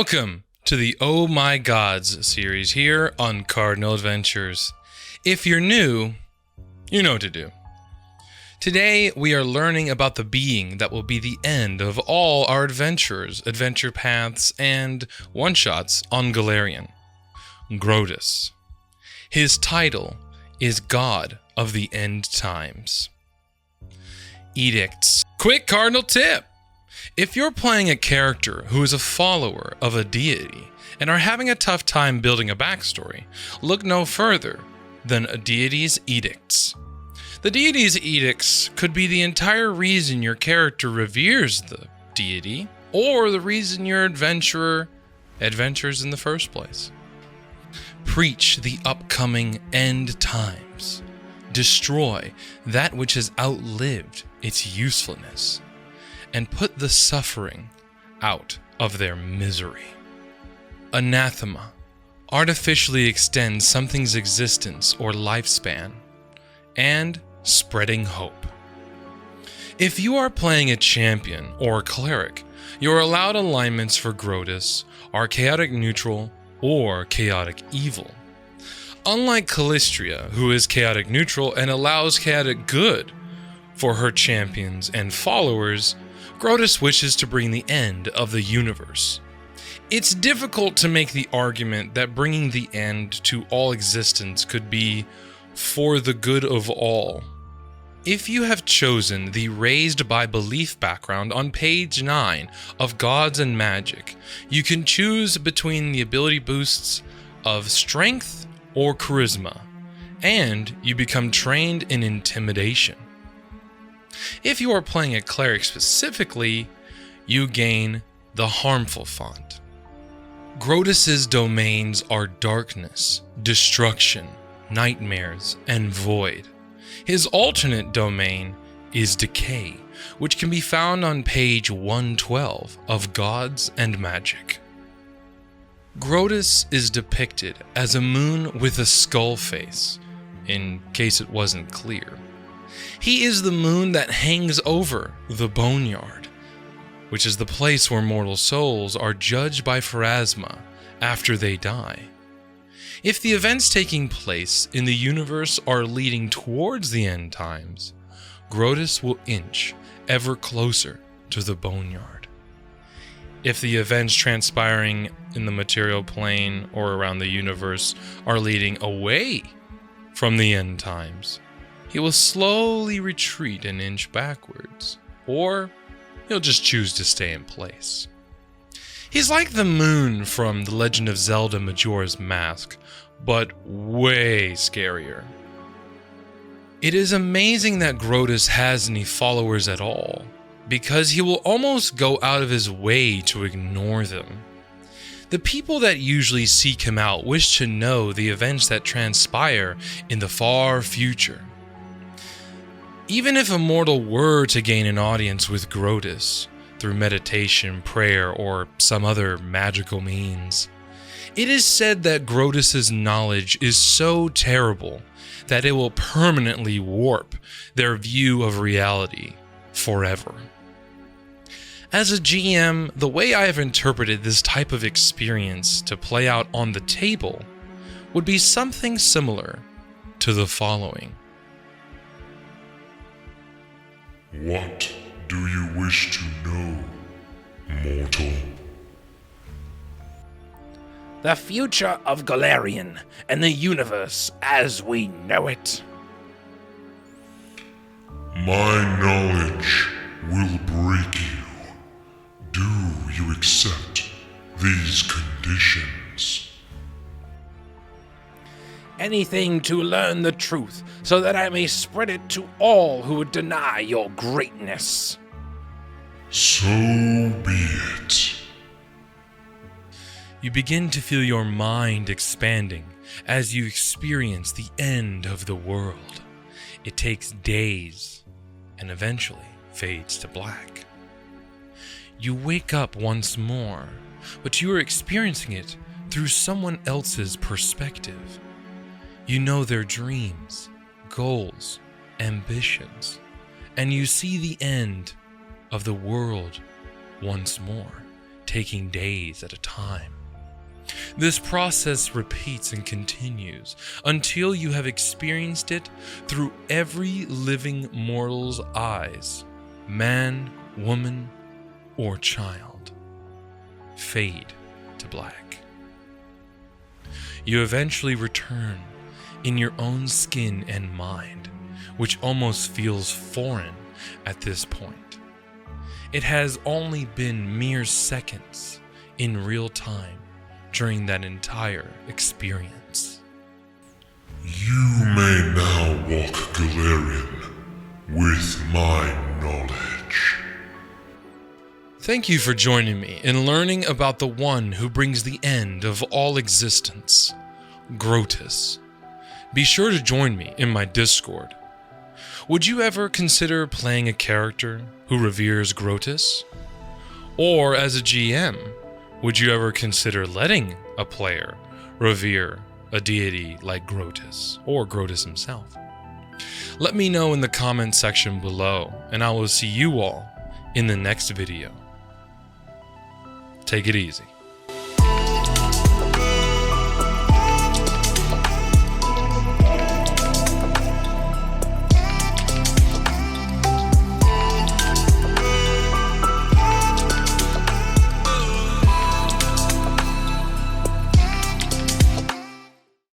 Welcome to the Oh My Gods series here on Cardinal Adventures. If you're new, you know what to do. Today we are learning about the being that will be the end of all our adventures, adventure paths, and one-shots on Golarion, Grotus. His title is God of the End Times. Edicts. Quick cardinal tip! If you're playing a character who is a follower of a deity and are having a tough time building a backstory, look no further than a deity's edicts. The deity's edicts could be the entire reason your character reveres the deity, or the reason your adventurer adventures in the first place. Preach the upcoming end times. Destroy that which has outlived its usefulness, and put the suffering out of their misery. Anathema. Artificially extends something's existence or lifespan, and spreading hope. If you are playing a champion or cleric, you are allowed alignments for Grotus are chaotic neutral or chaotic evil. Unlike Callistria, who is chaotic neutral and allows chaotic good for her champions and followers, Grotus wishes to bring the end of the universe. It's difficult to make the argument that bringing the end to all existence could be for the good of all. If you have chosen the raised by belief background on page 9 of Gods and Magic, you can choose between the ability boosts of strength or charisma, and you become trained in intimidation. If you are playing a cleric specifically, you gain the harmful font. Grotus's domains are darkness, destruction, nightmares, and void. His alternate domain is decay, which can be found on page 112 of Gods and Magic. Grotus is depicted as a moon with a skull face, in case it wasn't clear. He is the moon that hangs over the Boneyard, which is the place where mortal souls are judged by Pharasma after they die. If the events taking place in the universe are leading towards the end times, Grotus will inch ever closer to the Boneyard. If the events transpiring in the material plane or around the universe are leading away from the end times, he will slowly retreat an inch backwards, or he'll just choose to stay in place. He's like the moon from The Legend of Zelda Majora's Mask, but way scarier. It is amazing that Grotus has any followers at all, because he will almost go out of his way to ignore them. The people that usually seek him out wish to know the events that transpire in the far future. Even if a mortal were to gain an audience with Grotus, through meditation, prayer, or some other magical means, it is said that Grotus's knowledge is so terrible that it will permanently warp their view of reality forever. As a GM, the way I have interpreted this type of experience to play out on the table would be something similar to the following. What do you wish to know, mortal? The future of Golarion and the universe as we know it. My knowledge will break you. Do you accept these conditions? Anything to learn the truth, so that I may spread it to all who would deny your greatness. So be it. You begin to feel your mind expanding as you experience the end of the world. It takes days and eventually fades to black. You wake up once more, but you are experiencing it through someone else's perspective. You know their dreams, goals, ambitions, and you see the end of the world once more, taking days at a time. This process repeats and continues until you have experienced it through every living mortal's eyes, man, woman, or child. Fade to black. You eventually return in your own skin and mind, which almost feels foreign at this point. It has only been mere seconds in real time during that entire experience. You may now walk Galarian with my knowledge. Thank you for joining me in learning about the one who brings the end of all existence, Grotus. Be sure to join me in my Discord. Would you ever consider playing a character who reveres Grotus? Or as a GM, would you ever consider letting a player revere a deity like Grotus or Grotus himself? Let me know in the comment section below, and I will see you all in the next video. Take it easy.